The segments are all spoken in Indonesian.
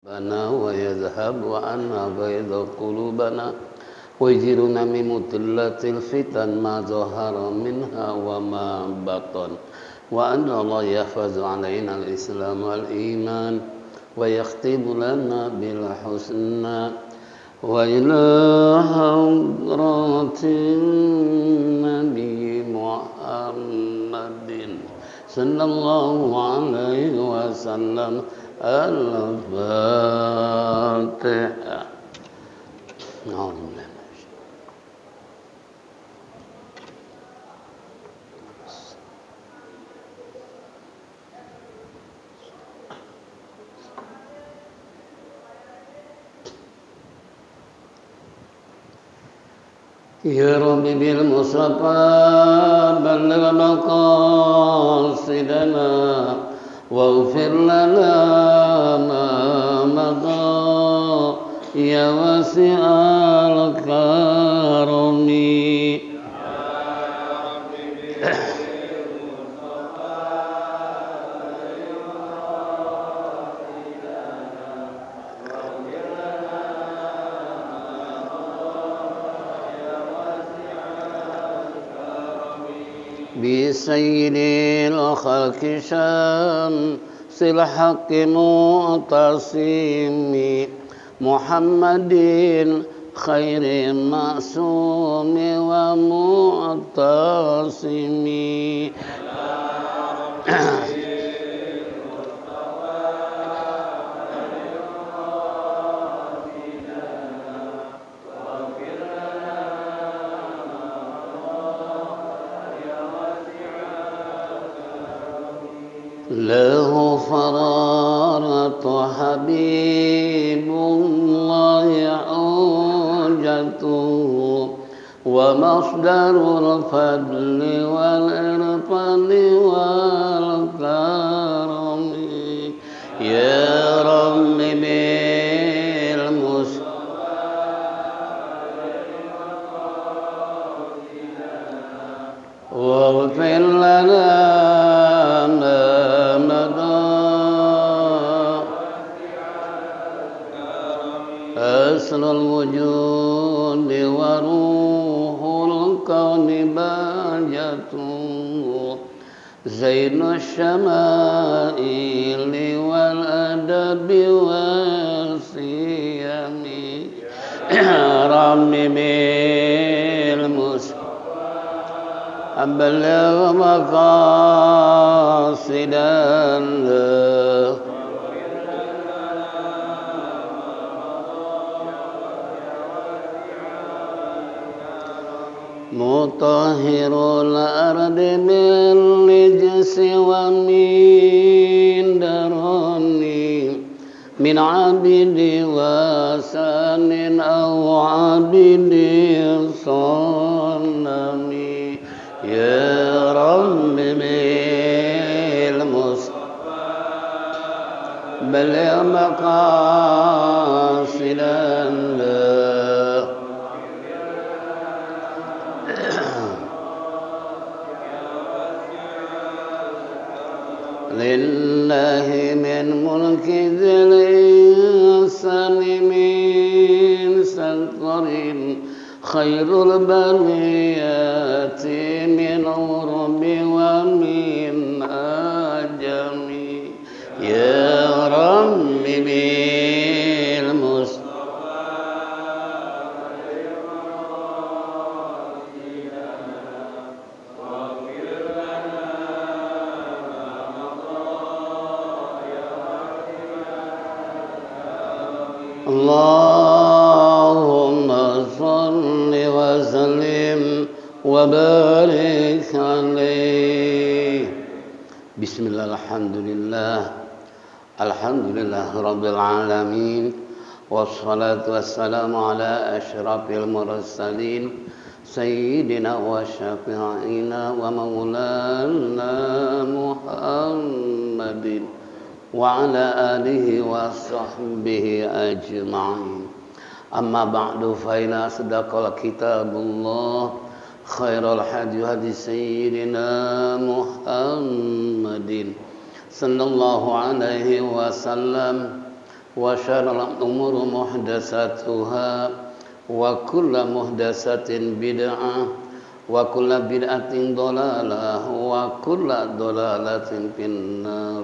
بنا ويذهب عنا غيظ قلوبنا ويجرنا من مضلات الفتن ما ظهر منها وما بطن وأن الله يحفظ علينا الإسلام والإيمان ويختم لنا بالحسنى وإلى حضرة النبي محمد صلى الله عليه وسلم الفاتحة. يا رب بالمصطفى بلغ مقاصدنا واغفر لنا ما مضى يا واسع الكرم بسيد الخلق شمس الحق معتصم محمد خير معصوم ومعتصم له فرارة حبيب الله حجته ومصدر الفضل والإرفان والكرم يا رب بالمصطفى واغفر لنا أصل الوجود وروح الكون بهجته زين الشمائل والأدب والسيم رب بالمصطفى أبلغ مقاصدنا مطهر الأرض من رجس ومن درني من عبد وسان أو عبد صنم يا رب بالمصطفى بلغ مقاصدنا لله من ملك ذي الإنسان من سطر خير البريات من عرب ومن أجم يا رب بالمصطفى اللهم صل وسلم وبارك عليه. بسم الله الحمد لله رب العالمين والصلاة والسلام على أشرف المرسلين سيدنا وشفيعنا ومولانا محمد وعلى آله وصحبه أجمعين. أما بعد فإن أصدق الكتاب الله خير الحديث هدي سيدنا محمد صلى الله عليه وسلم wa syarrul umuri muhdatsatuha wa kullu muhdatsatin bid'ah wa kullu bid'atin dhalalah wa kullu dhalalatin finnar.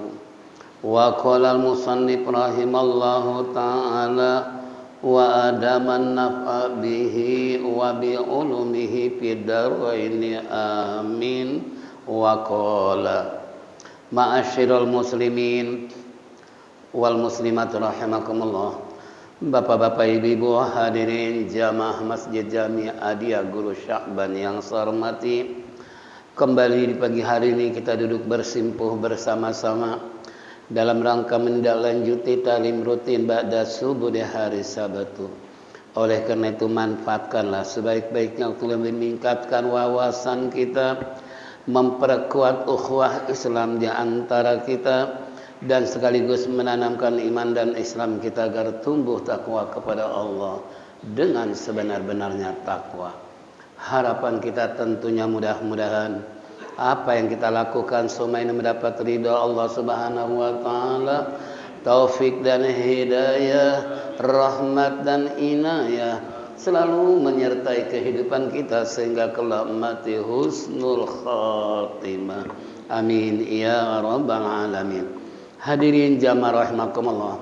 Wa qala al-musannif rahimallahu ta'ala wa adaman nafa bihi wa bi ulumihi fid dharaini amin. Wa qala ma'asyiral muslimin wal muslimat rahimakumullah. Bapak-bapak, ibu-ibu, hadirin jamaah Masjid Jami' Adia Guru Sya'ban yang saya hormati, kembali di pagi hari ini kita duduk bersimpuh bersama-sama dalam rangka menindaklanjuti talim rutin ba'da subuh di hari Sabtu. Oleh karena itu manfaatkanlah sebaik-baiknya untuk meningkatkan wawasan kita, memperkuat ukhuwah Islam di antara kita, dan sekaligus menanamkan iman dan Islam kita agar tumbuh takwa kepada Allah dengan sebenar-benarnya takwa. Harapan kita tentunya mudah-mudahan apa yang kita lakukan semua ini mendapat ridha Allah Subhanahu wa taala, taufik dan hidayah, rahmat dan inayah selalu menyertai kehidupan kita sehingga kelak mati husnul khatimah. Amin ya rabbal alamin. Hadirin jamaah rahimakumullah.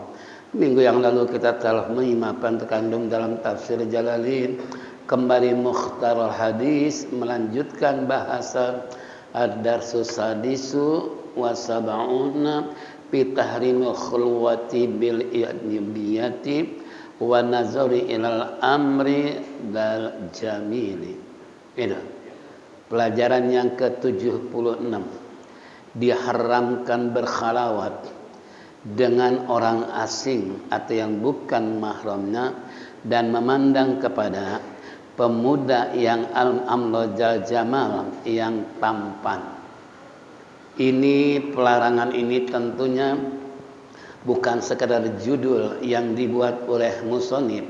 Minggu yang lalu kita telah menyimak terkandung dalam tafsir Jalalain, kembali mukhtarul hadis, melanjutkan bahasan ad-darsus sadisu wa sab'una fi tahrimil khulwati bil i'nibiyati wa nazari ilal amri dal jamili. Ini pelajaran yang ke-76. Diharamkan berkhalawat dengan orang asing atau yang bukan mahramnya dan memandang kepada pemuda yang al-amlajal jamal, yang tampan. Ini pelarangan ini tentunya bukan sekadar judul yang dibuat oleh musannif,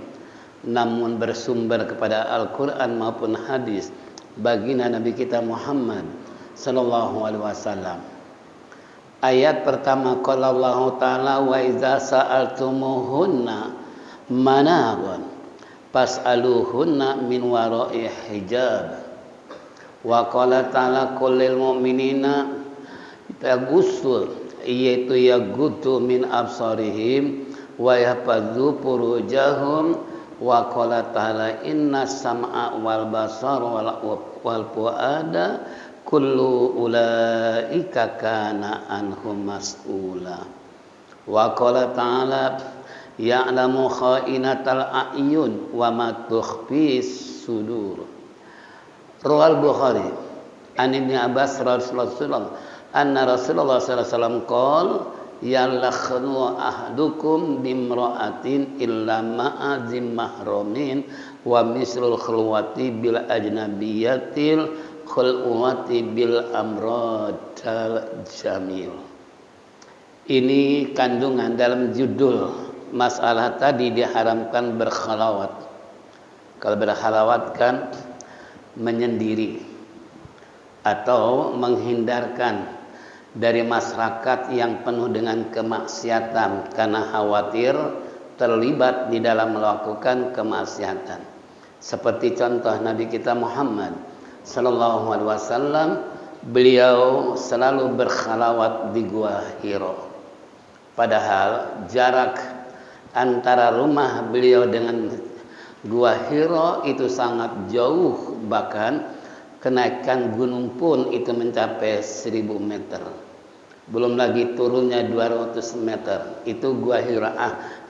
namun bersumber kepada Al-Quran maupun hadis baginda Nabi kita Muhammad sallallahu alaihi wasallam. Ayat pertama, qala Allah Ta'ala wa iza sa'altumuhunna manawan fas'aluhunna min wara'i hijab. Wa qala ta'ala qul lil mu'minina yaghussu, yaitu yaghuddu min absarihim wa yahfazu furujahum. Wa qala ta'ala inna sam'a wal basara wal fuada kullu ulaika kana anhum mas'ula. Wa qala ta'ala ya'lamu kha'inatal a'yun wa ma tukhfis sudur. Rawal Bukhari an Ibnu Abbas radhiyallahu anna Rasulullah sallallahu alaihi wasallam qala yalakhnu ahdukum bimra'atin illa ma'azim mahramin wa mislul khulwati bil ajnabiyatil khulwati bil amradal jamil. Ini kandungan dalam judul masalah tadi, diharamkan berkhalawat. Kalau berkhalawat kan menyendiri atau menghindarkan dari masyarakat yang penuh dengan kemaksiatan karena khawatir terlibat di dalam melakukan kemaksiatan. Seperti contoh Nabi kita Muhammad sallallahu alaihi wasallam, beliau selalu berkhalawat di Gua Hiro. Padahal jarak antara rumah beliau dengan Gua Hiro itu sangat jauh, bahkan kenaikan gunung pun itu mencapai 1000 meter. Belum lagi turunnya 200 meter. Itu Gua Hiro.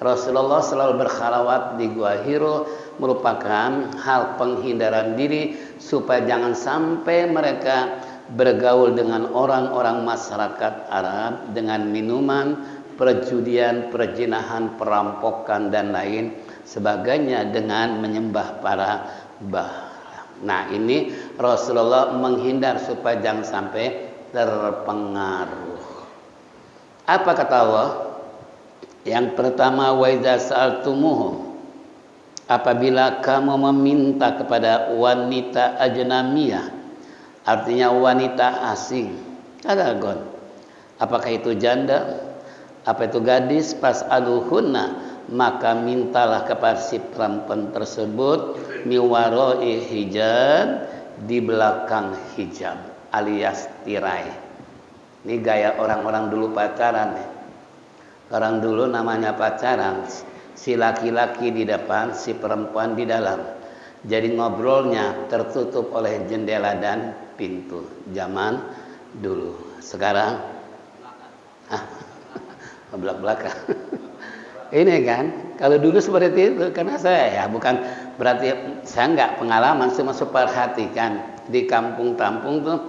Rasulullah selalu berkhalawat di Gua Hiro, merupakan hal penghindaran diri supaya jangan sampai mereka bergaul dengan orang-orang masyarakat Arab dengan minuman, perjudian, perjinahan, perampokan dan lain sebagainya dengan menyembah para bah. Nah, ini Rasulullah menghindar supaya jangan sampai terpengaruh. Apa kata Allah? Yang pertama, wa idza sa'altumuhum, apabila kamu meminta kepada wanita ajnamiyah, artinya wanita asing, apakah itu janda, apa itu gadis, fas'aluhunna, maka mintalah kepada si perempuan tersebut miwaroi hijab, di belakang hijab alias tirai. Ini gaya orang-orang dulu pacaran ya. Orang dulu namanya pacaran, si laki-laki di depan, si perempuan di dalam. Jadi ngobrolnya tertutup oleh jendela dan pintu. Zaman dulu. Sekarang belak-belakan. Ini kan, kalau dulu seperti itu, karena saya ya bukan berarti saya nggak pengalaman, cuma perhatikan di kampung-kampung tuh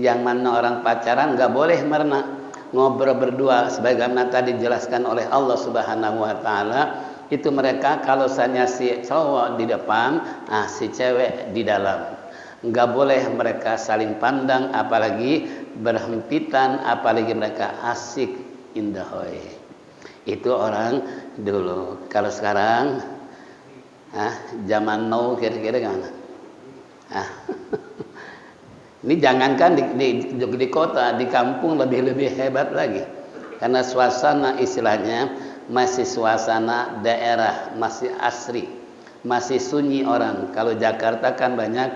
yang mana orang pacaran nggak boleh merenang, ngobrol berdua sebagaimana tadi dijelaskan oleh Allah Subhanahu Wa Taala. Itu mereka kalau misalnya si cowok di depan, si cewek di dalam, nggak boleh mereka saling pandang, apalagi berhempitan, apalagi mereka asik indahoi. Itu orang dulu. Kalau sekarang zaman now kira-kira gimana? Ini jangankan di kota, di kampung lebih hebat lagi. Karena suasana istilahnya masih suasana daerah, masih asri, masih sunyi orang. Kalau Jakarta kan banyak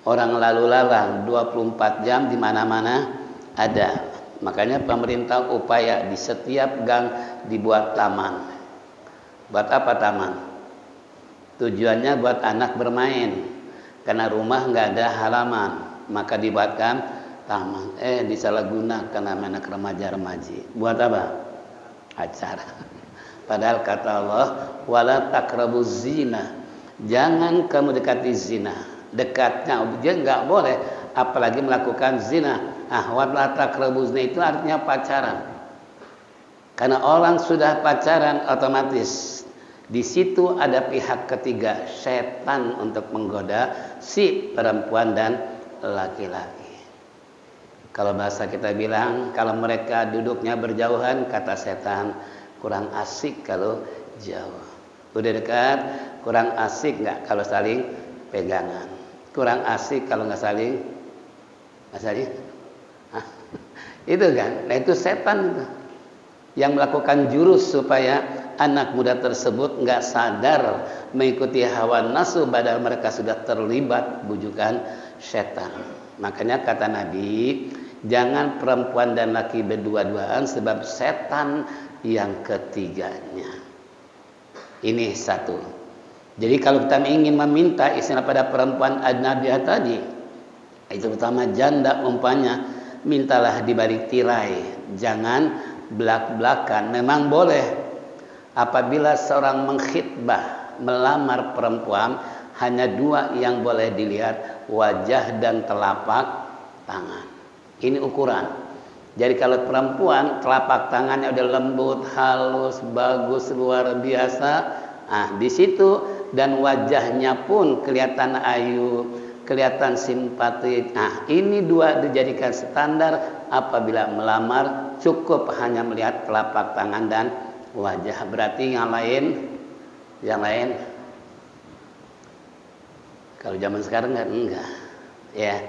orang lalu lalang 24 jam di mana-mana ada. Makanya pemerintah upaya di setiap gang dibuat taman. Buat apa taman? Tujuannya buat anak bermain. Karena rumah nggak ada halaman, maka dibuatkan taman. Disalahgunakan anak remaja-remaji. Buat apa? Acara. Padahal kata Allah, wala taqrabuz zina. Jangan kamu dekati zina. Dekatnya dia nggak boleh, apalagi melakukan zina. Wala taqrabuz zina itu artinya pacaran. Karena orang sudah pacaran otomatis di situ ada pihak ketiga, setan, untuk menggoda si perempuan dan laki-laki. Kalau bahasa kita bilang, kalau mereka duduknya berjauhan, kata setan, kurang asik kalau jauh. Udah dekat, kurang asik nggak kalau saling pegangan. Kurang asik kalau nggak saling itu kan. Nah itu setan itu yang melakukan jurus supaya anak muda tersebut nggak sadar mengikuti hawa nafsu, padahal mereka sudah terlibat bujukan setan. Makanya kata Nabi, jangan perempuan dan laki berdua-duaan sebab setan yang ketiganya. Ini satu. Jadi kalau kita ingin meminta istilah pada perempuan ajnabiyah tadi, itu pertama janda umpanya, mintalah di balik tirai, jangan belak-belakan. Memang boleh apabila seorang mengkhitbah melamar perempuan, hanya dua yang boleh dilihat, wajah dan telapak tangan. Ini ukuran. Jadi kalau perempuan telapak tangannya udah lembut, halus, bagus, luar biasa, di situ, dan wajahnya pun kelihatan ayu, kelihatan simpatik. Ini dua dijadikan standar apabila melamar, cukup hanya melihat telapak tangan dan wajah. Berarti yang lain kalau zaman sekarang enggak. Ya,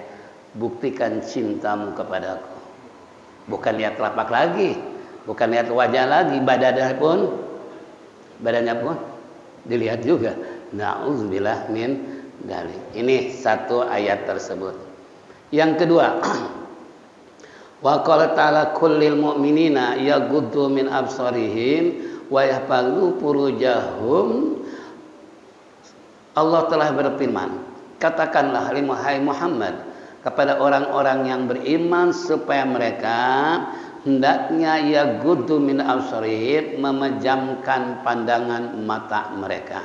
buktikan cintamu kepadaku. Bukan lihat telapak lagi, bukan lihat wajah lagi, badannya pun dilihat juga. Nauzubillah min dzalik. Ini satu ayat tersebut. Yang kedua, wa qala ta'ala kullil mu'minina yaghuddu min absarihim wa yahfazu furujahum. Allah telah berfirman, katakanlah hai Muhammad kepada orang-orang yang beriman supaya mereka hendaknya yaghuddu min absarihim, memejamkan pandangan mata mereka,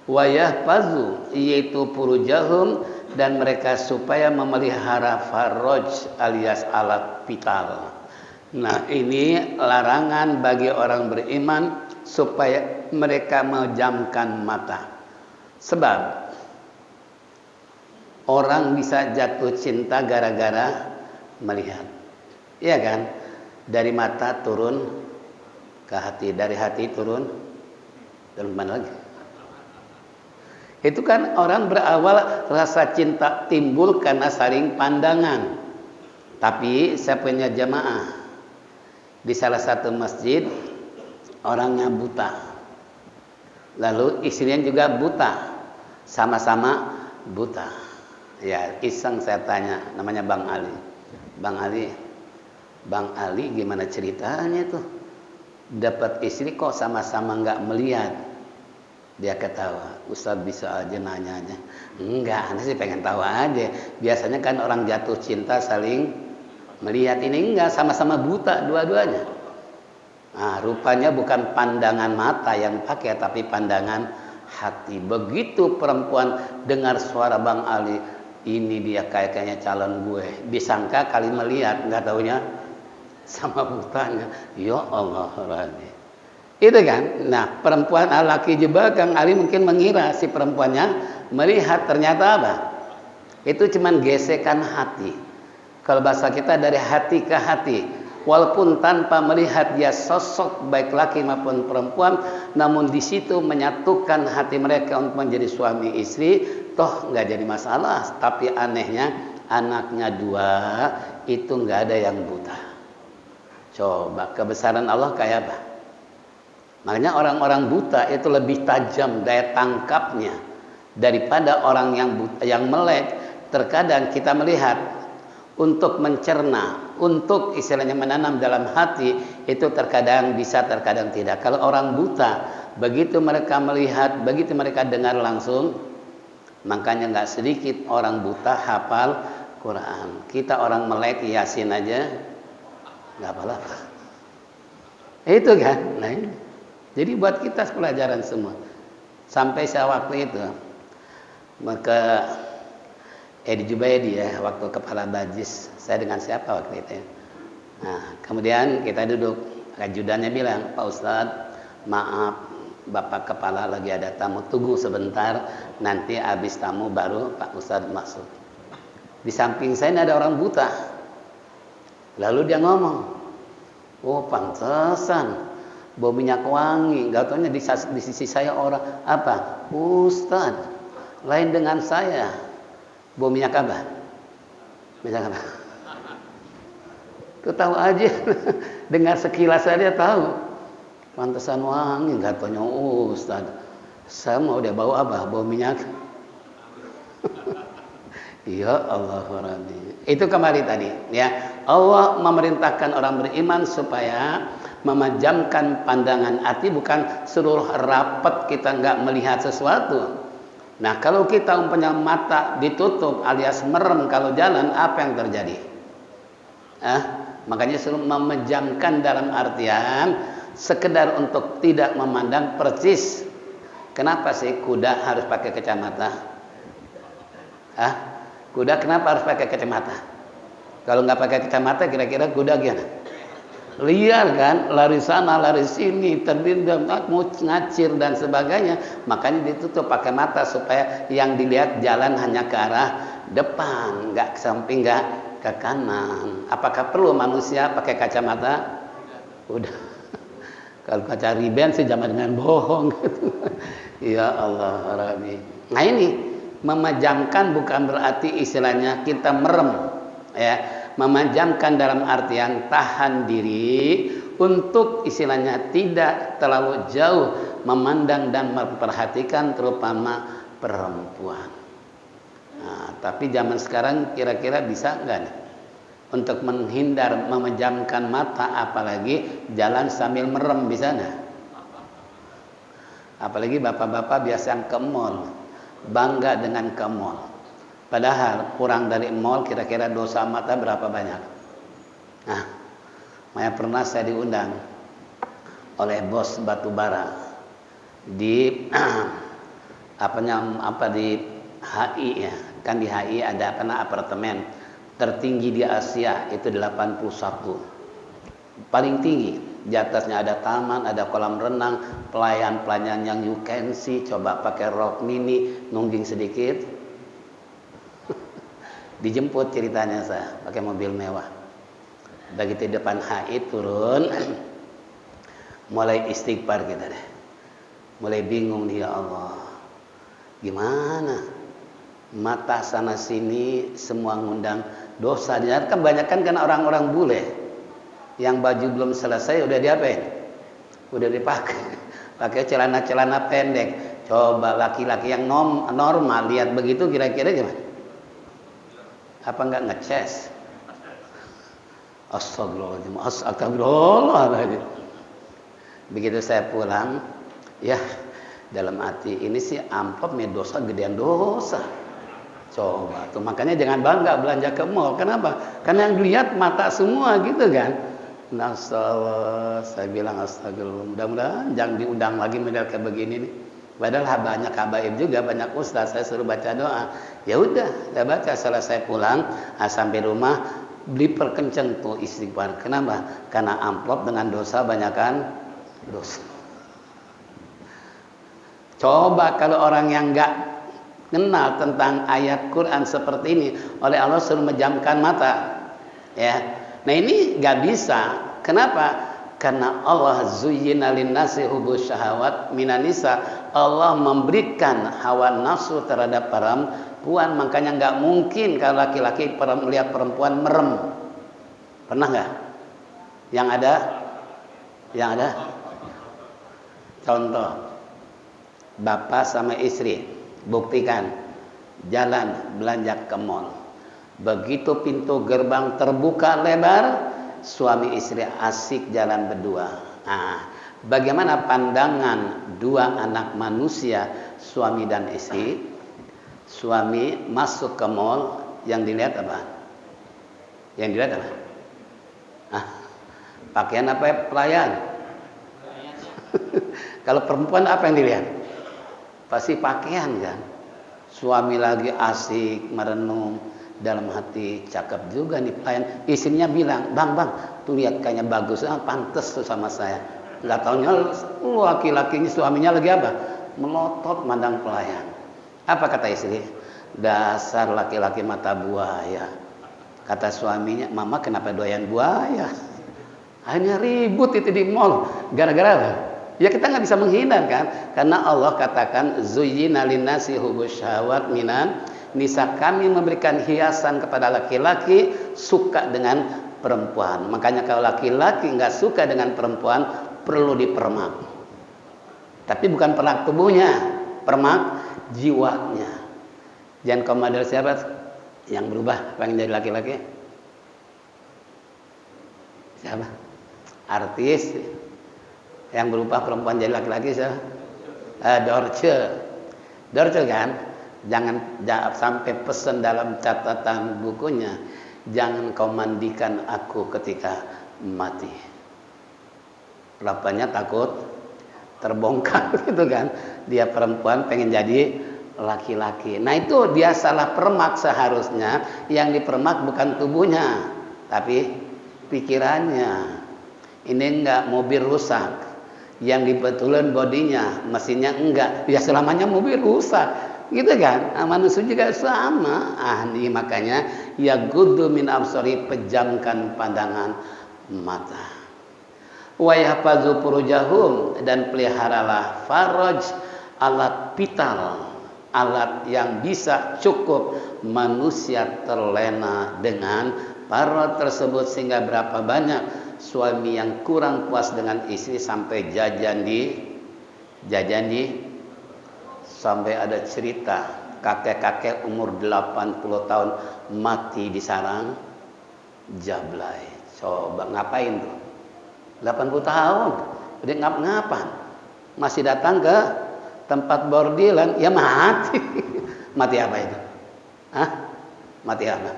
wa yahfazu yaitu furujahum, dan mereka supaya memelihara faraj alias alat vital. Nah ini larangan bagi orang beriman supaya mereka memejamkan mata. Sebab orang bisa jatuh cinta gara-gara melihat. Iya kan? Dari mata turun ke hati, dari hati turun dan mana lagi? Itu kan orang berawal rasa cinta timbul karena saling pandangan. Tapi saya punya jamaah di salah satu masjid, orangnya buta. Lalu istrinya juga buta, sama-sama buta. Ya iseng saya tanya, namanya Bang Ali. Bang Ali gimana ceritanya tuh? Dapat istri kok sama-sama nggak melihat? Dia ketawa. Ustaz bisa aja nanyanya. Enggak, Anda sih pengen tahu aja. Biasanya kan orang jatuh cinta saling melihat, ini enggak, sama-sama buta dua-duanya. Nah, rupanya bukan pandangan mata yang pakai, tapi pandangan hati. Begitu perempuan dengar suara Bang Ali, ini dia kayaknya calon gue. Disangka kali melihat, nggak taunya sama butanya. Ya Allah, Rabbi. Itu kan. Nah, perempuan laki juga Kang Ali mungkin mengira si perempuannya melihat, ternyata apa? Itu cuman gesekan hati. Kalau bahasa kita dari hati ke hati. Walaupun tanpa melihat dia sosok baik laki maupun perempuan, namun di situ menyatukan hati mereka untuk menjadi suami istri, toh nggak jadi masalah. Tapi anehnya anaknya dua, itu nggak ada yang buta. Coba kebesaran Allah kayak apa? Makanya orang-orang buta itu lebih tajam daya tangkapnya daripada orang yang buta, yang melek. Terkadang kita melihat untuk mencerna, untuk istilahnya menanam dalam hati, itu terkadang bisa, terkadang tidak. Kalau orang buta, begitu mereka melihat, begitu mereka dengar langsung, makanya nggak sedikit orang buta hafal Quran. Kita orang melek Yasin aja nggak apa-apa. Itu kan. Nah, jadi buat kita pelajaran semua. Sampai saya waktu itu maka Edi Jubaidi ya, waktu kepala Bajis, saya dengan siapa waktu itu ya. Nah, kemudian kita duduk, ajudannya bilang, Pak Ustadz, maaf, Bapak kepala lagi ada tamu, tunggu sebentar, nanti habis tamu baru Pak Ustadz masuk. Di samping saya ada orang buta. Lalu dia ngomong, oh pantesan, bau minyak wangi, gak taunya di sisi saya orang, apa? Ustadz, lain dengan saya. Bau minyak apa? Minyak apa? Itu tahu aja. Dengar sekilas saja tahu. Pantesan wangi, nggak tanya Ustaz. Saya mau dia bau apa? Bau minyak. Ya Allah Rabbi. Itu kembali tadi, ya. Allah memerintahkan orang beriman supaya memejamkan pandangan hati, bukan seluruh rapat kita nggak melihat sesuatu. Nah, kalau kita punya mata ditutup alias merem kalau jalan, apa yang terjadi? Makanya suruh memejamkan dalam artian sekedar untuk tidak memandang persis. Kenapa sih kuda harus pakai kacamata? Kuda kenapa harus pakai kacamata? Kalau nggak pakai kacamata, kira-kira kuda gimana? Liar kan, lari sana lari sini, terbintang, ngacir dan sebagainya. Makanya ditutup pakai mata supaya yang dilihat jalan hanya ke arah depan, nggak ke samping, nggak ke kanan. Apakah perlu manusia pakai kacamata? Udah. Kalau kaca riben sih jangan dengan bohong. Ya Allah Rabbi. Nah ini memejamkan bukan berarti istilahnya kita merem, ya. Memejamkan dalam artian tahan diri untuk istilahnya tidak terlalu jauh memandang dan memperhatikan terutama perempuan. Nah, tapi zaman sekarang kira-kira bisa enggak nih untuk menghindar memejamkan mata, apalagi jalan sambil merem, bisa enggak? Apalagi bapak-bapak biasa yang ke mall, bangga dengan ke mall. Padahal kurang dari mall kira-kira dosa mata berapa banyak. Nah, pernah saya diundang oleh bos batubara di di HI ya. Kan di HI ada apartemen tertinggi di Asia, itu 81. Paling tinggi. Di atasnya ada taman, ada kolam renang, pelayan-pelayan yang you can see, coba pakai rok mini, nungging sedikit. Dijemput ceritanya saya pakai mobil mewah. Begitu di depan HI turun, mulai istighfar kita deh. Mulai bingung nih, ya Allah. Gimana? Mata sana sini semua ngundang dosa. Dia kan banyak kan orang-orang bule yang baju belum selesai udah diapain? Udah dipakai. pakai celana-celana pendek. Coba laki-laki yang normal lihat begitu kira-kira gimana? Apa enggak ngeces? Astagfirullahaladzim, astagfirullahaladzim. Begitu saya pulang, ya dalam hati ini sih amplop dosa gedean dosa. Coba tuh, makanya jangan bangga belanja ke mall. Kenapa? Karena yang dilihat mata semua gitu kan. Nasallah, saya bilang astagfirullah. Mudah-mudahan jangan diundang lagi model kayak begini nih. Padahal banyak habaib juga, banyak ustaz. Saya suruh baca doa. Ya udah, saya baca. Selesai pulang, sampai rumah beli perkenceng tuh istighfar. Kenapa? Karena amplop dengan dosa banyakan dosa. Coba kalau orang yang enggak kenal tentang ayat Quran seperti ini, oleh Allah suruh menjamkan mata, ya. Nah ini nggak bisa. Kenapa? Karena Allah zuyyina linnasi hubus syahawat minan nisa. Allah memberikan hawa nafsu terhadap perempuan, makanya nggak mungkin kalau laki-laki melihat perempuan merem. Pernah nggak? Yang ada? Contoh, bapak sama istri. Buktikan, jalan belanja ke mall. Begitu pintu gerbang terbuka lebar, suami istri asik jalan berdua. Nah, bagaimana pandangan dua anak manusia, suami dan istri? Suami masuk ke mall, yang dilihat apa? Yang dilihat apa? Pakaian apa ya? Pelayan. Kalau perempuan apa yang dilihat? Pasti pakaian kan. Suami lagi asik merenung, dalam hati cakep juga nih pelayan. Istrinya bilang, bang tuh lihat kayaknya bagus, pantes tuh sama saya. Nggak taunya laki-lakinya suaminya lagi apa? Melotot mandang pelayan. Apa kata istri? Dasar laki-laki mata buaya. Kata suaminya, mama kenapa doyan buaya? Akhirnya ribut itu di mall. Gara-gara apa? Ya kita nggak bisa menghindar kan, karena Allah katakan zuyyina linnasi hubus syahawat minan nisa, kami memberikan hiasan kepada laki-laki suka dengan perempuan. Makanya kalau laki-laki nggak suka dengan perempuan perlu dipermak. Tapi bukan permak tubuhnya, permak jiwanya. Jangan kau model siapa yang berubah pengen jadi laki-laki? Siapa? Artis. Yang berubah perempuan jadi laki-laki siapa? Dorce kan? Jangan sampai pesan dalam catatan bukunya, jangan kau mandikan aku ketika mati. Kenapanya takut terbongkar gitu kan? Dia perempuan pengen jadi laki-laki. Nah itu dia salah permak, seharusnya yang dipermak bukan tubuhnya, tapi pikirannya. Ini enggak mobil rusak, yang dibetulin bodinya, mesinnya enggak, ya selamanya mobil rusak, gitu kan? Manusia juga sama. Ini makanya ya gudu min absari, pejamkan pandangan mata. Wa yahfazu furujahum, dan peliharalah faraj, alat vital, alat yang bisa cukup manusia terlena dengan faraj tersebut, sehingga berapa banyak suami yang kurang puas dengan istri sampai jajan di sampai ada cerita kakek-kakek umur 80 tahun mati di sarang jablay. Coba ngapain tuh? 80 tahun udah ngap-ngapan, masih datang ke tempat bordilan, ya mati. Mati apa itu? Mati apa?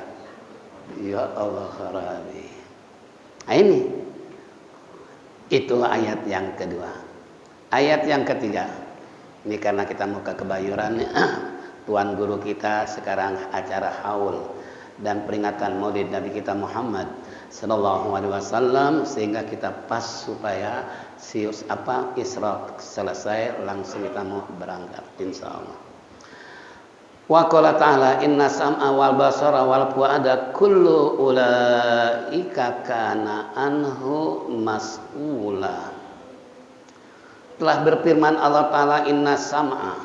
Ya Allah Rabbi. Nah ini, itu ayat yang kedua. Ayat yang ketiga, ini karena kita mau ke Kebayoran, Tuan Guru kita sekarang acara haul dan peringatan Maulid Nabi kita Muhammad Sallallahu Alaihi Wasallam, sehingga kita pas supaya Isra selesai langsung kita mau berangkat insyaallah. Wa qala ta'ala inna sam'a wal basara wal fu'ada kullu ulaika kana anhu mas'ula. Telah berfirman Allah Ta'ala, inna sam'a,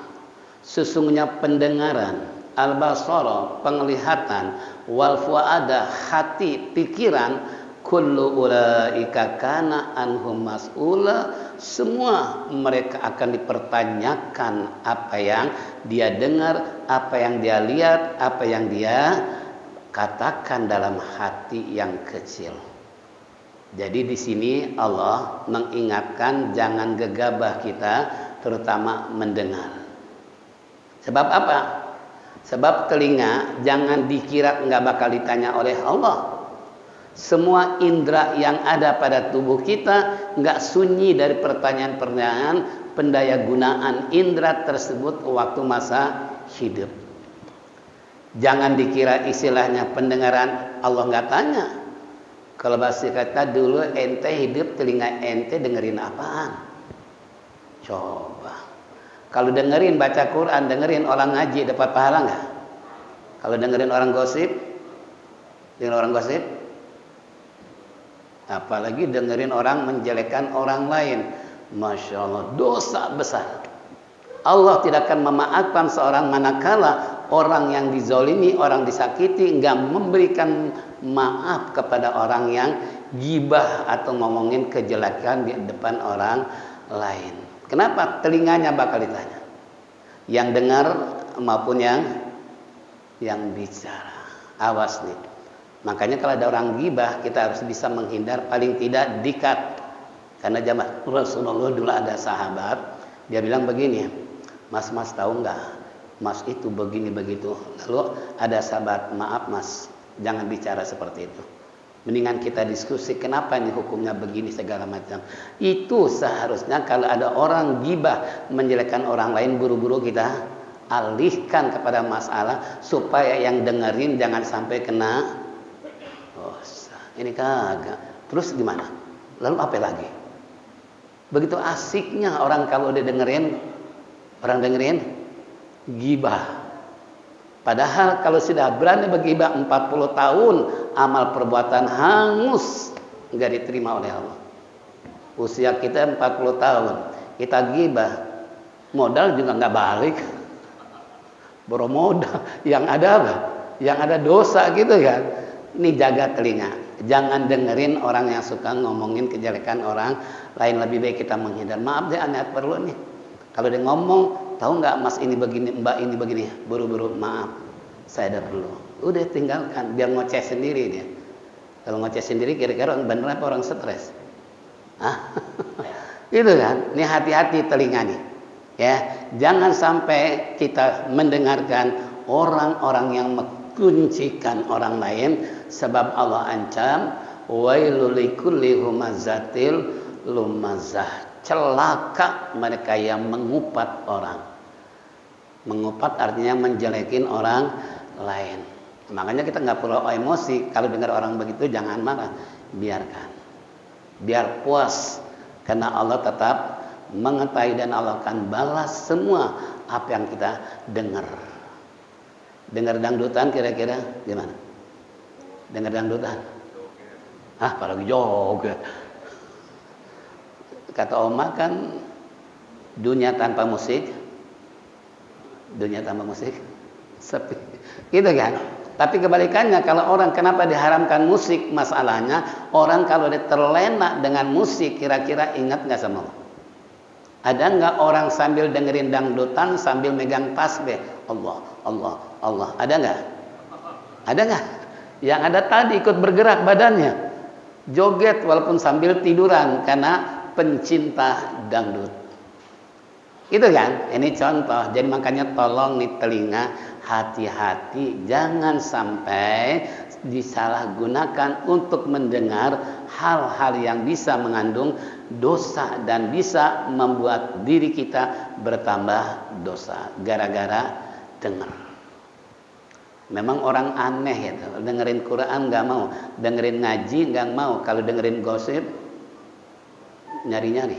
sesungguhnya pendengaran, al basara penglihatan, wal fu'ada hati pikiran, kullu ulaika kana anhum mas'ula, semua mereka akan dipertanyakan apa yang dia dengar, apa yang dia lihat, apa yang dia katakan dalam hati yang kecil. Jadi di sini Allah mengingatkan jangan gegabah kita, terutama mendengar. Sebab apa? Sebab telinga jangan dikira nggak bakal ditanya oleh Allah. Semua indera yang ada pada tubuh kita nggak sunyi dari pertanyaan-pertanyaan pendaya gunaan indera tersebut waktu masa hidup. Jangan dikira istilahnya pendengaran Allah nggak tanya. Kalau bahasa kata dulu ente hidup telinga ente dengerin apaan? Coba. Kalau dengerin baca Quran, dengerin orang ngaji dapat pahala nggak? Kalau dengerin orang gosip, apalagi dengerin orang menjelekkan orang lain, masya Allah, dosa besar. Allah tidak akan memaafkan seorang manakala orang yang dizolimi, orang disakiti, nggak memberikan maaf kepada orang yang gibah atau ngomongin kejelekan di depan orang lain. Kenapa? Telinganya bakal ditanya, yang dengar maupun yang bicara. Awas nih. Makanya kalau ada orang gibah, kita harus bisa menghindar, paling tidak dikat. Karena zaman Rasulullah dulu ada sahabat, dia bilang begini, mas tahu nggak, mas itu begini begitu. Lalu ada sahabat, maaf mas, jangan bicara seperti itu. Mendingan kita diskusi kenapa ini hukumnya begini segala macam. Itu seharusnya kalau ada orang gibah menjelekkan orang lain, buru-buru kita alihkan kepada masalah supaya yang dengerin jangan sampai kena dosa. Ini kagak. Terus gimana? Lalu apa lagi? Begitu asiknya orang kalau udah dengerin gibah. Padahal kalau sudah berani bergibah 40 tahun, amal perbuatan hangus, nggak diterima oleh Allah. Usia kita 40 tahun, kita gibah, modal juga nggak balik. Bermodal, yang ada apa? Yang ada dosa gitu kan. Ini jaga telinga. Jangan dengerin orang yang suka ngomongin kejelekan orang lain, lebih baik kita menghindar. Maaf deh, aneh perlu nih. Kalau dia ngomong, tahu nggak mas ini begini, mbak ini begini, buru-buru maaf, saya ada perlu. Udah tinggalkan, biar ngoceh sendiri dia. Kalau ngoceh sendiri kira-kira bener apa orang stres? Itu kan, ini hati-hati telinga nih. Ya, jangan sampai kita mendengarkan orang-orang yang mengkuncikan orang lain, sebab Allah ancam wailul likulli humazatil lumazah. Celaka mereka yang mengupat orang. Mengupat artinya menjelekin orang lain. Makanya kita nggak perlu emosi. Kalau dengar orang begitu jangan marah, biarkan. Biar puas, karena Allah tetap mengetahui dan Allah akan balas semua apa yang kita dengar. Dengar dangdutan kira-kira gimana? Dengar dangdutan? Apalagi joget. Kata Oma kan dunia tanpa musik sepi. Gitu kan? Tapi kebalikannya, kalau orang kenapa diharamkan musik, masalahnya orang kalau dia terlena dengan musik, kira-kira ingat nggak sama Allah? Ada nggak orang sambil dengerin dangdutan sambil megang tasbih? Allah, Allah, Allah. Ada nggak? Ada nggak? Yang ada tadi ikut bergerak badannya, joget walaupun sambil tiduran karena pencinta dangdut. Itu kan? Ini contoh. Jadi makanya tolong nih telinga, hati-hati, jangan sampai disalahgunakan untuk mendengar hal-hal yang bisa mengandung dosa dan bisa membuat diri kita bertambah dosa gara-gara dengar. Memang orang aneh ya, dengerin Quran nggak mau, dengerin ngaji nggak mau, kalau dengerin gosip nyari-nyari.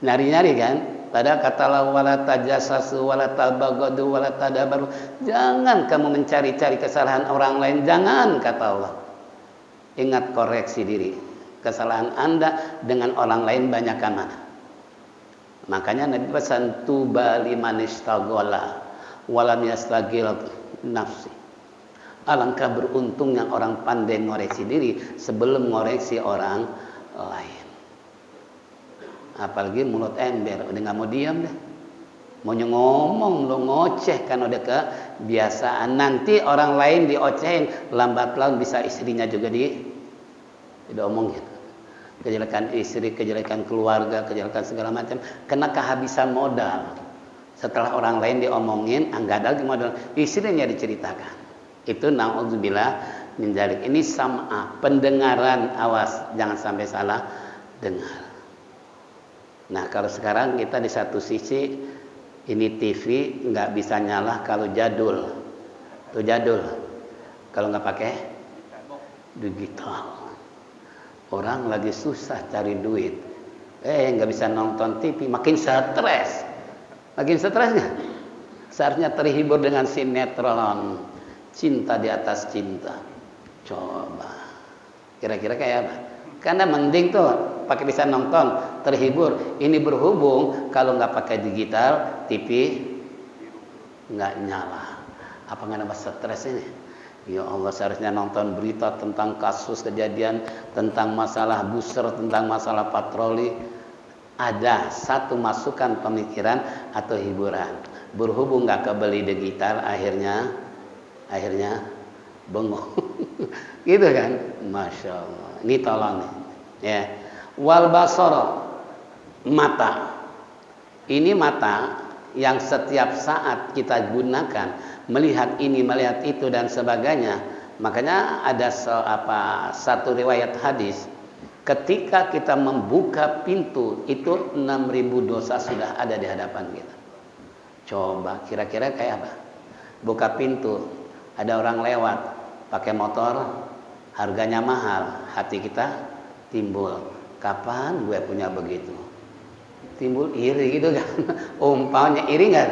Nyari-nyari kan? Padahal kata Allah wala tajassasu wala tabaghadu wala tadabaru. Jangan kamu mencari-cari kesalahan orang lain, jangan, kata Allah. Ingat, koreksi diri. Kesalahan Anda dengan orang lain banyakkan mana? Makanya Nabi pesan tuba liman istaghala walam yastagil nafsi. Alangkah beruntungnya orang pandai ngoreksi diri sebelum ngoreksi orang lain. Apalagi mulut ember, udah nggak mau diam deh. Mau ngomong lo ngoceh kan udah kebiasaan. Nanti orang lain diocehin, lambat laun bisa istrinya juga diomongin. Kejelekan istri, kejelekan keluarga, kejelekan segala macam, kena kehabisan modal. Setelah orang lain diomongin, enggak ada lagi modal, istrinya diceritakan. Itu na'udzubillah min dzalik. Ini sam'a, pendengaran, awas jangan sampai salah dengar. Nah, kalau sekarang kita di satu sisi ini TV nggak bisa nyala kalau jadul. Tuh jadul. Kalau nggak pakai digital. Orang lagi susah cari duit. Nggak bisa nonton TV, makin stres. Makin stres nggak? Seharusnya terhibur dengan sinetron. Cinta di atas cinta. Coba. Kira-kira kayak apa? Karena mending tuh pakai bisa nonton, terhibur. Ini berhubung kalau nggak pakai digital, TV nggak nyala. Apa nggak nambah stres ini? Ya Allah, seharusnya nonton berita tentang kasus kejadian, tentang masalah booster, tentang masalah patroli. Ada satu masukan pemikiran atau hiburan. Berhubung nggak kebeli digital, akhirnya bengong. Gitu kan? Masya Allah. Ini tolong nih. Ya. Wal basara, mata. Ini mata yang setiap saat kita gunakan, melihat ini, melihat itu dan sebagainya. Makanya ada satu riwayat hadis, ketika kita membuka pintu itu 6.000 dosa sudah ada di hadapan kita. Coba kira-kira kayak apa? Buka pintu, ada orang lewat pakai motor, harganya mahal, hati kita timbul, kapan gue punya begitu? Timbul iri gitu kan. Umpamanya iri kan?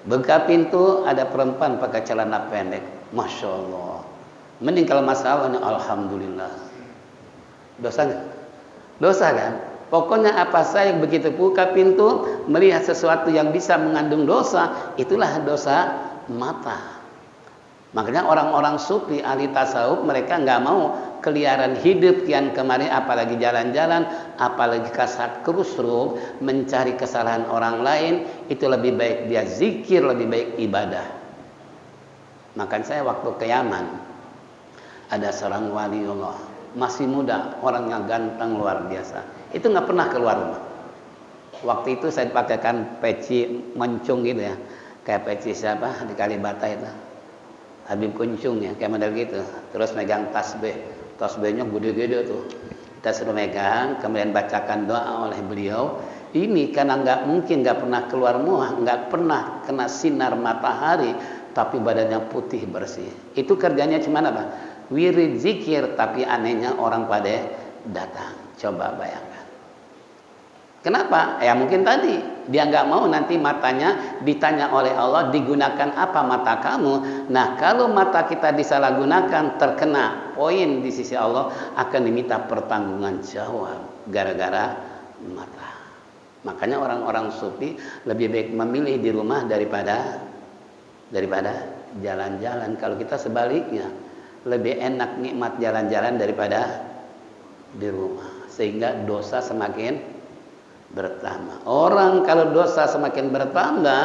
Buka pintu ada perempuan pakai celana pendek, Masya Allah. Mending kalau masalahnya alhamdulillah. Dosa nggak? Dosa kan? Pokoknya apa saja begitu buka pintu melihat sesuatu yang bisa mengandung dosa, itulah dosa mata. Makanya orang-orang sufi ahli tasawuf mereka nggak mau keliaran hidup kian kemari, apalagi jalan-jalan, apalagi kasat kerusruk mencari kesalahan orang lain. Itu lebih baik dia zikir, lebih baik ibadah. Makanya saya waktu ke Yaman ada seorang waliullah masih muda, orangnya ganteng luar biasa. Itu nggak pernah keluar rumah. Waktu itu saya pakaikan peci mencung gitu ya, kayak peci siapa di Kalibata itu, Habib Kuncung ya, kayak model gitu. Terus megang tasbihnya gede-gede tuh. Kita suruh megang, kemudian bacakan doa oleh beliau. Ini karena nggak pernah keluar rumah, nggak pernah kena sinar matahari, tapi badannya putih bersih. Itu kerjanya cuma apa? Wirid zikir, tapi anehnya orang pada datang. Coba bayangkan. Kenapa? Ya mungkin tadi dia nggak mau nanti matanya ditanya oleh Allah, digunakan apa mata kamu. Nah kalau mata kita disalahgunakan, terkena poin di sisi Allah, akan diminta pertanggungan jawab gara-gara mata. Makanya orang-orang sufi lebih baik memilih di rumah daripada jalan-jalan. Kalau kita sebaliknya, lebih enak nikmat jalan-jalan daripada di rumah, sehingga dosa semakin bertambah. Orang kalau dosa semakin bertambah,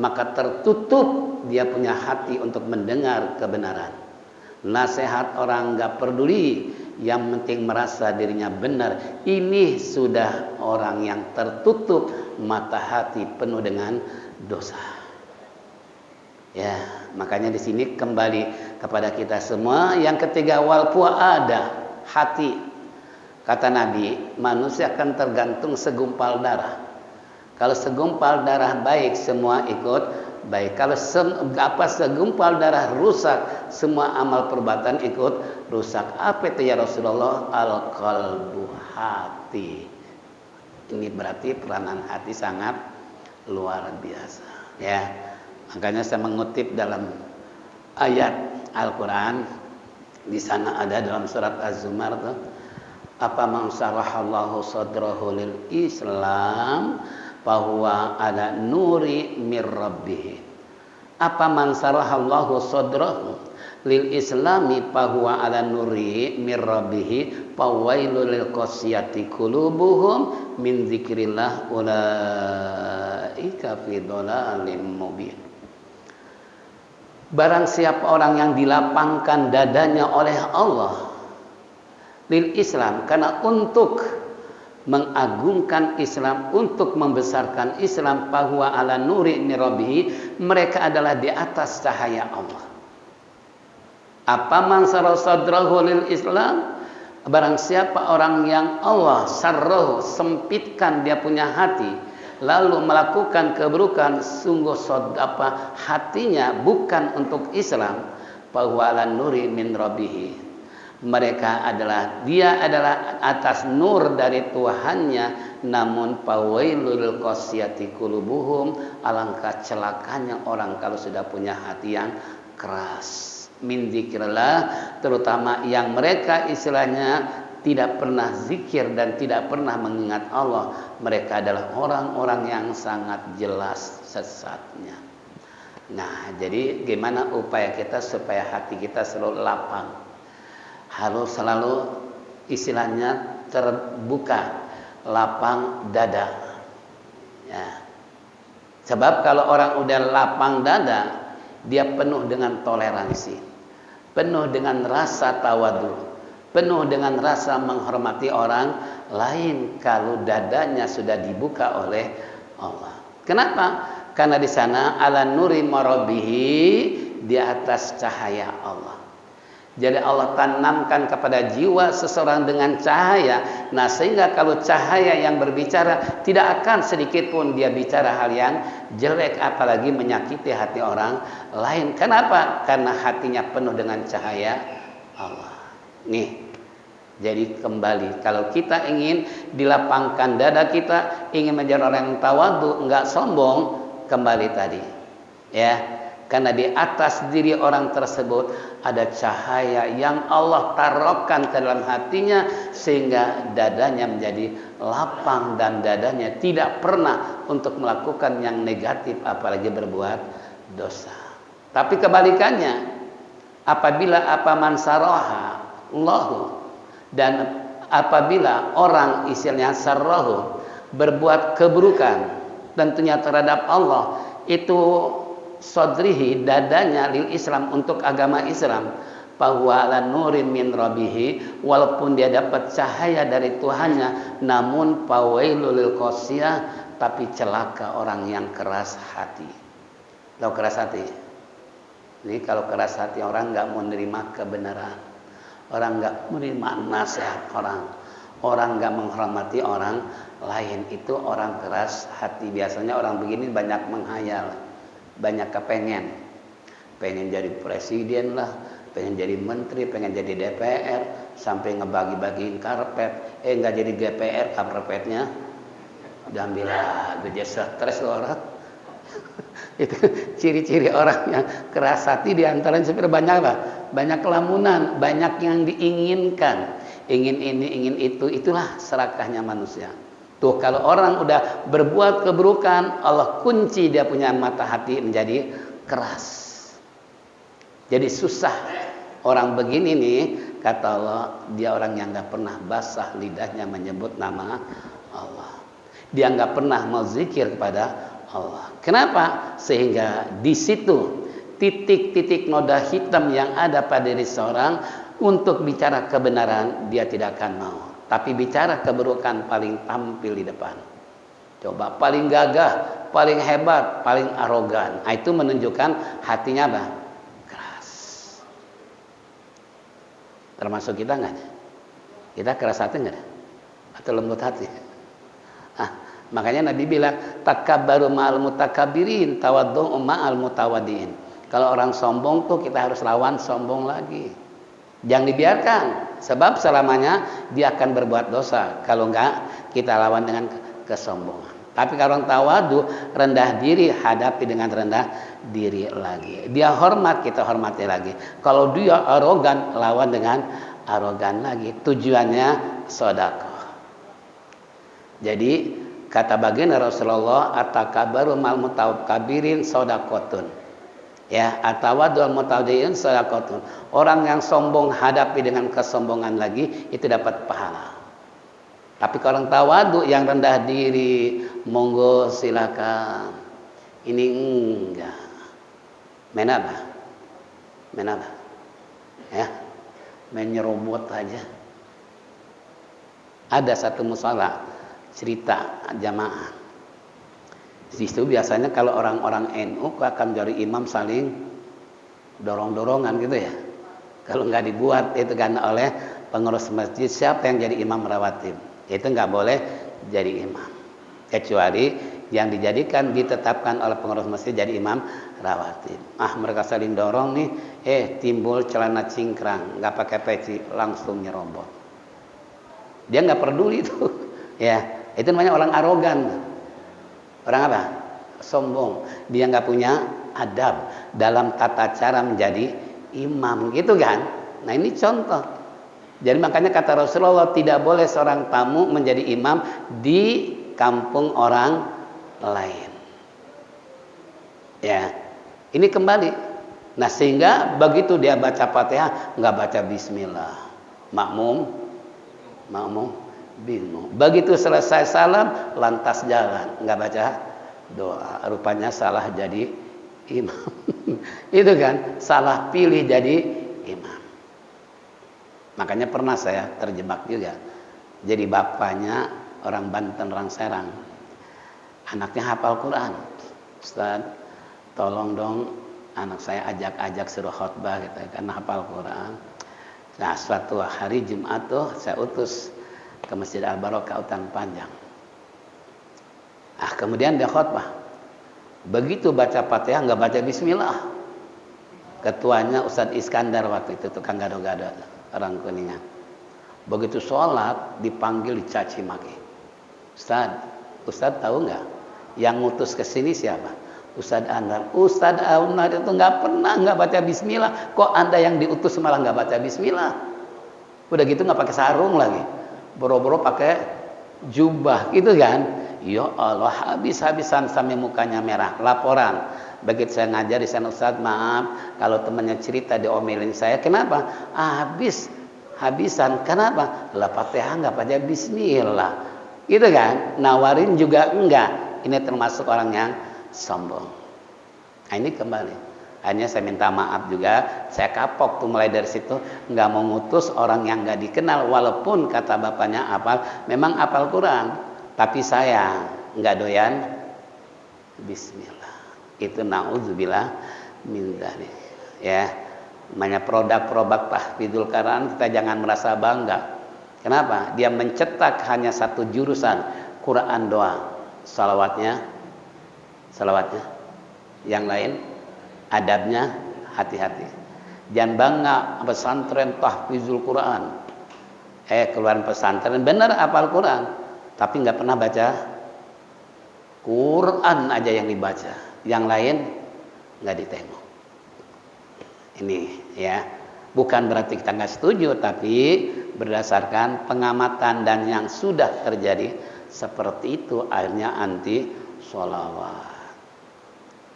maka tertutup dia punya hati untuk mendengar kebenaran. Nasihat orang nggak peduli, yang penting merasa dirinya benar. Ini sudah orang yang tertutup mata hati, penuh dengan dosa. Ya, makanya di sini kembali kepada kita semua. Yang ketiga, wal fuada, hati. Kata Nabi, manusia akan tergantung segumpal darah. Kalau segumpal darah baik, semua ikut baik. Kalau segumpal darah rusak, semua amal perbuatan ikut rusak. Apa itu ya Rasulullah? Al-qalbu, hati. Ini berarti peranan hati sangat luar biasa. Ya, makanya saya mengutip dalam ayat Al-Quran. Di sana ada dalam surat Az-Zumar tuh. Apa man syarahallahu sadrahu lil Islam bahwa ada nuri mir rabbih. Apa man sarahallahu sadrahu lil islami fahuwa ala nuri mir rabbih fawailul lil qasiyati qulubuhum min dzikrillah ulaika fi dhalalim mubin. Barang siapa orang yang dilapangkan dadanya oleh Allah lil Islam, karena untuk mengagungkan Islam, untuk membesarkan Islam, fahuwa ala nuri min rabbih, mereka adalah di atas cahaya Allah. Apa man sadrahu lil Islam, barang siapa orang yang Allah sarrahu, sempitkan dia punya hati, lalu melakukan keburukan, sungguh hatinya bukan untuk Islam, fahuwa ala nuri min rabbih, dia adalah atas nur dari Tuhannya, namun fawailul qasiyati qulubuhum, alangkah celakanya orang kalau sudah punya hati yang keras. Min dzikrillah, terutama yang mereka istilahnya tidak pernah zikir dan tidak pernah mengingat Allah, mereka adalah orang-orang yang sangat jelas sesatnya. Nah, jadi gimana upaya kita supaya hati kita selalu lapang? Harus selalu istilahnya terbuka, lapang dada. Ya. Sebab kalau orang udah lapang dada, dia penuh dengan toleransi, penuh dengan rasa tawadu, penuh dengan rasa menghormati orang lain kalau dadanya sudah dibuka oleh Allah. Kenapa? Karena di sana ala nuri marabihi, di atas cahaya Allah. Jadi Allah tanamkan kepada jiwa seseorang dengan cahaya. Nah, sehingga kalau cahaya yang berbicara, tidak akan sedikit pun dia bicara hal yang jelek, apalagi menyakiti hati orang lain. Kenapa? Karena hatinya penuh dengan cahaya Allah. Nih, jadi kembali, kalau kita ingin dilapangkan dada kita, ingin menjadi orang yang tawadu, enggak sombong, kembali tadi. Ya. Karena di atas diri orang tersebut ada cahaya yang Allah taruhkan ke dalam hatinya, sehingga dadanya menjadi lapang dan dadanya tidak pernah untuk melakukan yang negatif, apalagi berbuat dosa. Tapi kebalikannya, apabila man saraha Allahu, dan apabila orang istilahnya sarahu berbuat keburukan tentunya terhadap Allah, itu sodrihi, dadanya lil Islam, untuk agama Islam, fahuwa ala nurin min rabbih, walaupun dia dapat cahaya dari Tuhannya, namun fawailul lil qasiyah, tapi celaka orang yang keras hati. Tahu keras hati? Ini kalau keras hati, orang nggak mau menerima kebenaran, orang nggak menerima nasihat orang nggak menghormati orang lain, itu orang keras hati. Biasanya orang begini banyak menghayal, banyak kepengen, pengen jadi presiden lah, pengen jadi menteri, pengen jadi DPR, sampai ngebagi-bagiin karpet. Nggak jadi DPR, karpetnya diambil jadi stres orang. Itu ciri-ciri orang yang keras hati. Diantaranya sebenarnya banyak lah, banyak kelamunan, banyak yang diinginkan, ingin ini, ingin itu. Itulah serakahnya manusia. Tuh, kalau orang udah berbuat keburukan, Allah kunci dia punya mata hati menjadi keras. Jadi susah orang begini nih, kata Allah, dia orang yang nggak pernah basah lidahnya menyebut nama Allah. Dia nggak pernah mau zikir kepada Allah. Kenapa? Sehingga di situ titik-titik noda hitam yang ada pada diri seorang, untuk bicara kebenaran dia tidak akan mau. Tapi bicara keburukan paling tampil di depan. Coba, paling gagah, paling hebat, paling arogan. Nah, itu menunjukkan hatinya apa? Keras. Termasuk kita nggak? Kita keras hati nggak? Atau lembut hati? Makanya Nabi bilang, takabbaru ma'al mutakabbirin, tawaddu ma'al mutawaddiin. Kalau orang sombong tuh kita harus lawan sombong lagi. Jangan dibiarkan, sebab selamanya dia akan berbuat dosa kalau enggak kita lawan dengan kesombongan. Tapi kalau orang tawadu, rendah diri, hadapi dengan rendah diri lagi. Dia hormat, kita hormati lagi. Kalau dia arogan, lawan dengan arogan lagi. Tujuannya sedekah. Jadi kata baginda Rasulullah, at-takabbaru mal mutakabbirin sedekatun. Ya, atawadul mutawadiin sadaqatun. Orang yang sombong hadapi dengan kesombongan lagi itu dapat pahala. Tapi kalau orang tawadu yang rendah diri, monggo silakan. Ini enggak. Main apa? Main apa? Ya, main nyerobot aja. Ada satu musala cerita jamaah. Di situ biasanya kalau orang-orang NU akan jadi imam saling dorong-dorongan gitu ya. Kalau nggak dibuat itu kan oleh pengurus masjid, siapa yang jadi imam rawatib, itu nggak boleh jadi imam. Kecuali yang dijadikan ditetapkan oleh pengurus masjid jadi imam rawatib. Mereka saling dorong nih, timbul celana cingkrang, nggak pakai peci, langsung nyerobot. Dia nggak peduli itu, ya. Itu namanya orang arogan. Orang apa? Sombong. Dia nggak punya adab dalam tata cara menjadi imam, gitu kan? Nah ini contoh. Jadi makanya kata Rasulullah tidak boleh seorang tamu menjadi imam di kampung orang lain. Ya, ini kembali. Nah sehingga begitu dia baca Fatihah nggak baca Bismillah, makmum bingung. Begitu selesai salam lantas jalan, nggak baca doa. Rupanya salah jadi imam. Itu kan salah pilih jadi imam. Makanya pernah saya terjebak juga. Jadi bapaknya orang Banten, orang Serang. Anaknya hafal Quran. Ustaz, tolong dong anak saya ajak suruh khutbah gitu karena hafal Quran. Nah, suatu hari Jumat tuh saya utus ke Masjid Al-Barokah Utan Panjang. Kemudian dia khutbah. Begitu baca Fatihah nggak baca Bismillah. Ketuanya Ustadz Iskandar waktu itu tukang gado-gado orang Kuningan. Begitu sholat dipanggil dicaci maki. Ustadz tahu nggak? Yang ngutus ke sini siapa? Ustadz Anwar. Ustadz Anwar itu nggak pernah nggak baca Bismillah. Kok Anda yang diutus malah nggak baca Bismillah? Udah gitu nggak pakai sarung lagi. Boro-boro pakai jubah gitu kan. Ya Allah, habis-habisan sampai mukanya merah. Laporan. Begitu saya ngajar di sana, Ustaz, maaf kalau temannya cerita diomelin saya. Kenapa? Habisan. Kenapa? Lah Fatihah enggak baca Bismillah. Gitu kan? Nawarin juga enggak. Ini termasuk orang yang sombong. Nah, ini kembali. Hanya saya minta maaf juga, saya kapok tuh mulai dari situ, nggak mau ngutus orang yang nggak dikenal, walaupun kata bapaknya apal, memang apal Quran, tapi saya nggak doyan Bismillah. Itu naudzubillah min dzalik. Ya, namanya produk tahfidzul Quran, kita jangan merasa bangga. Kenapa? Dia mencetak hanya satu jurusan Quran doang, salawatnya, yang lain adabnya hati-hati. Jangan bangga pesantren tahfizul Quran. Keluaran pesantren benar hafal Quran, tapi nggak pernah baca Quran aja yang dibaca, yang lain nggak ditengok. Ini ya, bukan berarti kita nggak setuju, tapi berdasarkan pengamatan dan yang sudah terjadi seperti itu akhirnya anti sholawat.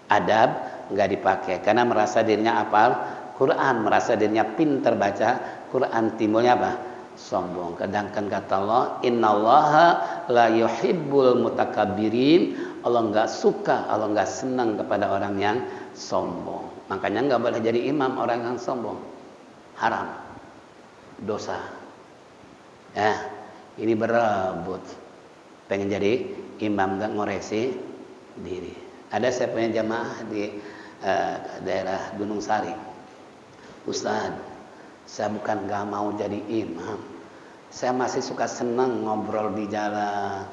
Adab nggak dipakai karena merasa dirinya hafal Quran, merasa dirinya pintar baca Quran, timbulnya apa? Sombong. Sedangkan kata Allah, innallaha la yuhibbul mutakabbirin. Allah nggak suka, Allah nggak senang kepada orang yang sombong. Makanya nggak boleh jadi imam orang yang sombong. Haram, dosa. Ini berebut pengen jadi imam, nggak ngoreksi diri. Ada saya punya jamaah di daerah Gunung Sari. Ustaz, saya bukan gak mau jadi imam. Saya masih suka senang ngobrol di jalan,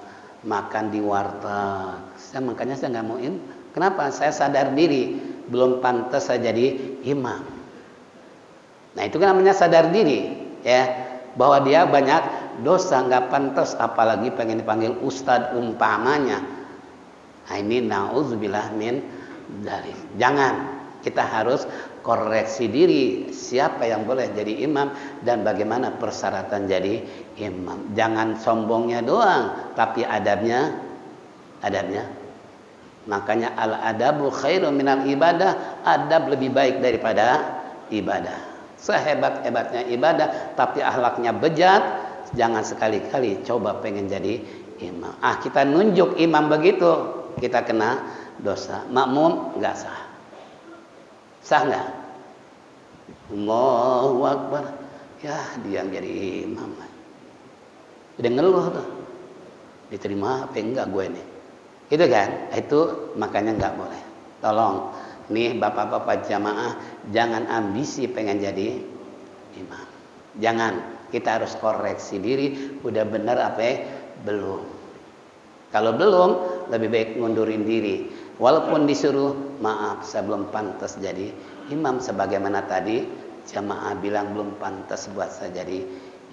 makan di warteg. Makanya saya gak mau imam. Kenapa? Saya sadar diri, belum pantas saya jadi imam. Nah itu kan namanya sadar diri, ya, bahwa dia banyak dosa, gak pantas, apalagi pengen dipanggil ustadz umpamanya. Nah, ini na'udzubillah min dzalik. Jangan, kita harus koreksi diri siapa yang boleh jadi imam dan bagaimana persyaratan jadi imam. Jangan sombongnya doang, tapi adabnya Makanya al-adabu khairu minal ibadah, adab lebih baik daripada ibadah. Sehebat-hebatnya ibadah tapi akhlaknya bejat, jangan sekali-kali coba pengen jadi imam. Kita nunjuk imam begitu, kita kena dosa. Makmum enggak sah. Sah enggak? Allahu Akbar. Ya, dia jadi imam. Udah ngeluh tuh. Diterima apa enggak gue nih? Gitu kan? Itu makanya enggak boleh. Tolong nih bapak-bapak jamaah, jangan ambisi pengen jadi imam. Jangan. Kita harus koreksi diri, udah benar apa belum. Kalau belum, lebih baik ngundurin diri. Walaupun disuruh, maaf saya belum pantas jadi imam, sebagaimana tadi jamaah bilang belum pantas buat saya jadi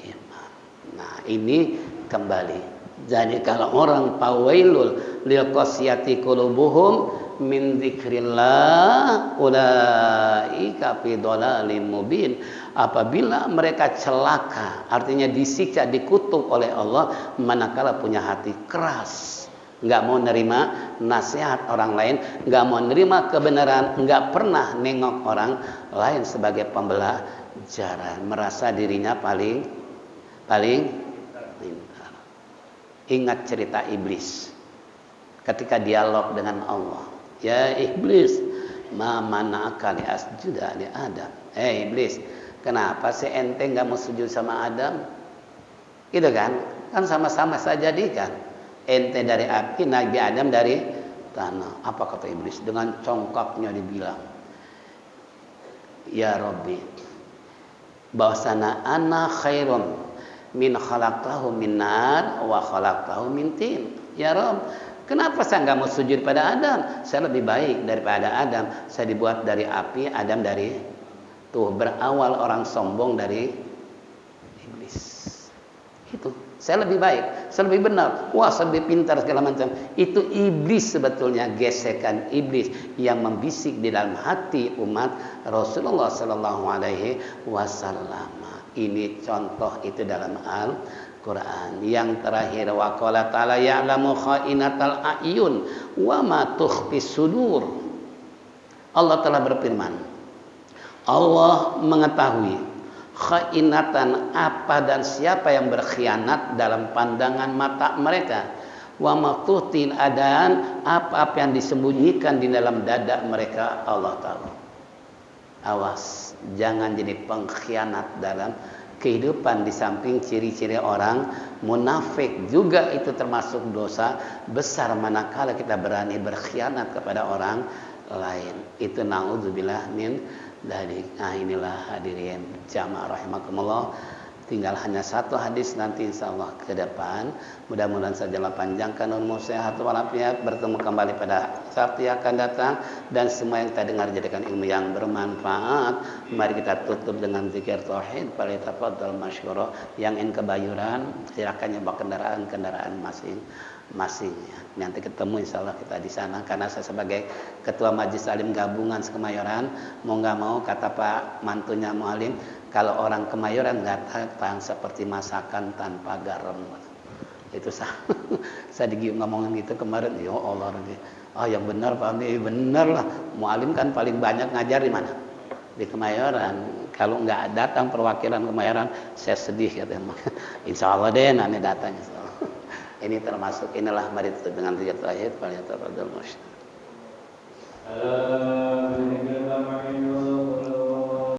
imam. Nah, ini kembali. Jadi kalau orang fawailul lil qasyati qulubuhum min dzikrillah ulaika fi dhalalim mubin. Apabila mereka celaka, artinya disiksa, dikutuk oleh Allah manakala punya hati keras, enggak mau nerima nasihat orang lain, enggak mau nerima kebenaran, enggak pernah nengok orang lain sebagai pembelajaran, merasa dirinya paling pintar. Ingat cerita iblis ketika dialog dengan Allah. Ya iblis, ma mana'aka li asjuda li Adam. Iblis, kenapa sih ente enggak mau sujud sama Adam? Gitu kan? Kan sama-sama saya jadikan. Ente dari api, Nabi Adam dari tanah. Apa kata iblis? Dengan congkaknya dibilang, ya Rabbi, bahwasana ana khairun min khalaqtahu min nar wa khalaqtahu min tin. Ya Rabb, kenapa saya enggak mau sujud pada Adam? Saya lebih baik daripada Adam. Saya dibuat dari api, Adam dari tuh. Berawal orang sombong dari iblis. Itu. Saya lebih baik, saya lebih benar. Wah, saya lebih pintar segala macam. Itu iblis sebetulnya, gesekan iblis yang membisik di dalam hati umat Rasulullah sallallahu alaihi wasallam. Ini contoh itu dalam Al-Quran. Yang terakhir, wa qala ta'ala ya'lamu kha'inatal a'yun wa ma tukhfis sudur. Allah telah berfirman, Allah mengetahui khainatan apa dan siapa yang berkhianat dalam pandangan mata mereka, wa ma tukhfin adan apa-apa yang disembunyikan di dalam dada mereka, Allah tahu. Awas, jangan jadi pengkhianat dalam kehidupan. Di samping ciri-ciri orang munafik juga itu termasuk dosa besar manakala kita berani berkhianat kepada orang lain. Itu naudzubillah min dzalik. Nah, inilah hadirin jamaah rahimakumullah. Tinggal hanya satu hadis nanti insyaallah ke depan. Mudah-mudahan sajalah panjangkan umur sehat walafiat, bertemu kembali pada Sabtu yang akan datang, dan semua yang kita dengar jadikan ilmu yang bermanfaat. Mari kita tutup dengan zikir tauhid. Falyatafaddal masyhura. Yang ingin kebayuran silakan nyoba kendaraan masing-masing. Nanti ketemu insyaallah kita di sana, karena saya sebagai ketua Majelis Alim Gabungan Kemayoran, mau nggak mau kata Pak mantunya Mualim, kalau orang Kemayoran datang seperti masakan tanpa garam. Itu saya ngomongin gitu kemarin. Ya Allah, yang benar Pak Andi, benar lah. Mualim kan paling banyak ngajar di mana? Di Kemayoran. Kalau nggak datang perwakilan Kemayoran, saya sedih katanya. Insya Allah deh nanti datang. Ini termasuk, inilah mari tutup dengan zikir tauhid. Falyatafaddal masyhur.